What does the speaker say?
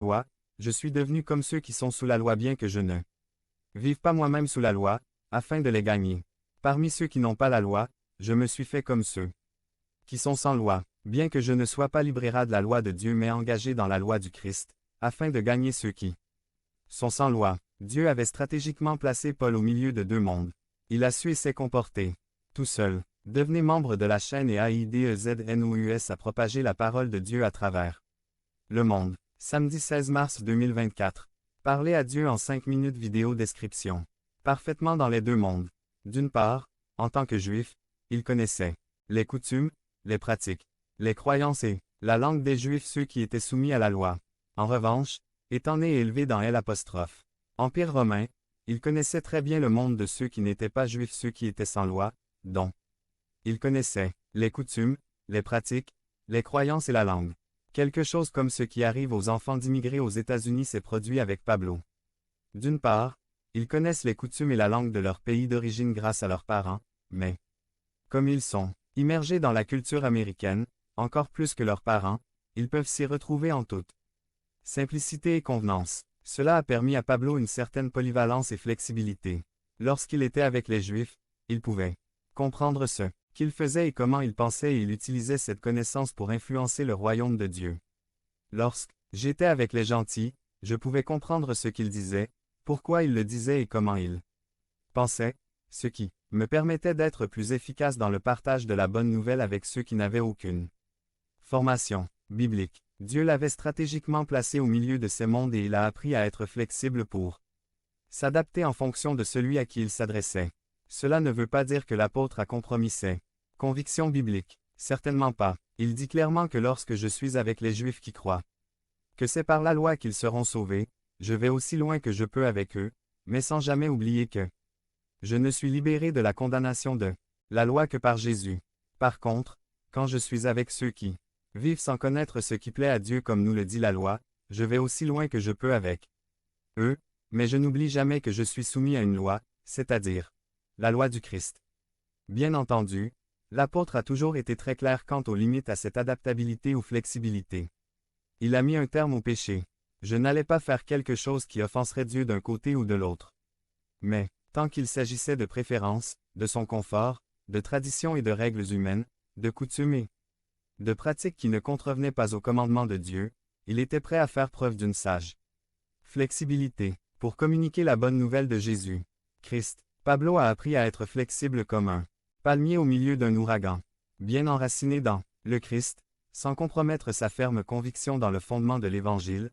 loi, je suis devenu comme ceux qui sont sous la loi bien que je ne vive pas moi-même sous la loi, afin de les gagner. Parmi ceux qui n'ont pas la loi, je me suis fait comme ceux qui sont sans loi, bien que je ne sois pas libérat de la loi de Dieu mais engagé dans la loi du Christ, afin de gagner ceux qui sont sans loi. Dieu avait stratégiquement placé Paul au milieu de deux mondes. Il a su et s'est comporté tout seul. Devenez membre de la chaîne et AIDEZNOUS à propager la parole de Dieu à travers le monde. Samedi 16 mars 2024. Parlez à Dieu en 5 minutes vidéo description. Parfaitement dans les deux mondes. D'une part, en tant que juif, il connaissait les coutumes, les pratiques, les croyances et la langue des Juifs ceux qui étaient soumis à la loi. En revanche, étant né et élevé dans Empire romain, il connaissait très bien le monde de ceux qui n'étaient pas juifs ceux qui étaient sans loi, dont il connaissait les coutumes, les pratiques, les croyances et la langue. Quelque chose comme ce qui arrive aux enfants d'immigrés aux États-Unis s'est produit avec Pablo. D'une part, ils connaissent les coutumes et la langue de leur pays d'origine grâce à leurs parents, mais comme ils sont immergés dans la culture américaine, encore plus que leurs parents, ils peuvent s'y retrouver en toute simplicité et convenance. Cela a permis à Pablo une certaine polyvalence et flexibilité. Lorsqu'il était avec les Juifs, il pouvait comprendre ce qu'il faisait et comment il pensait et il utilisait cette connaissance pour influencer le royaume de Dieu. Lorsque j'étais avec les gentils, je pouvais comprendre ce qu'ils disaient, pourquoi ils le disaient et comment ils pensaient, ce qui me permettait d'être plus efficace dans le partage de la bonne nouvelle avec ceux qui n'avaient aucune formation biblique. Dieu l'avait stratégiquement placé au milieu de ces mondes et il a appris à être flexible pour s'adapter en fonction de celui à qui il s'adressait. Cela ne veut pas dire que l'apôtre a compromis ses convictions bibliques. Certainement pas. Il dit clairement que lorsque je suis avec les Juifs qui croient que c'est par la loi qu'ils seront sauvés, je vais aussi loin que je peux avec eux, mais sans jamais oublier que je ne suis libéré de la condamnation de la loi que par Jésus. Par contre, quand je suis avec ceux qui vivent sans connaître ce qui plaît à Dieu comme nous le dit la loi, je vais aussi loin que je peux avec eux, mais je n'oublie jamais que je suis soumis à une loi, c'est-à-dire la loi du Christ. Bien entendu, l'apôtre a toujours été très clair quant aux limites à cette adaptabilité ou flexibilité. Il a mis un terme au péché. Je n'allais pas faire quelque chose qui offenserait Dieu d'un côté ou de l'autre. Mais, tant qu'il s'agissait de préférences, de son confort, de traditions et de règles humaines, de coutumes et de pratiques qui ne contrevenaient pas au commandement de Dieu, il était prêt à faire preuve d'une sage flexibilité pour communiquer la bonne nouvelle de Jésus. Christ. Pablo a appris à être flexible comme un palmier au milieu d'un ouragan, bien enraciné dans le Christ, sans compromettre sa ferme conviction dans le fondement de l'Évangile,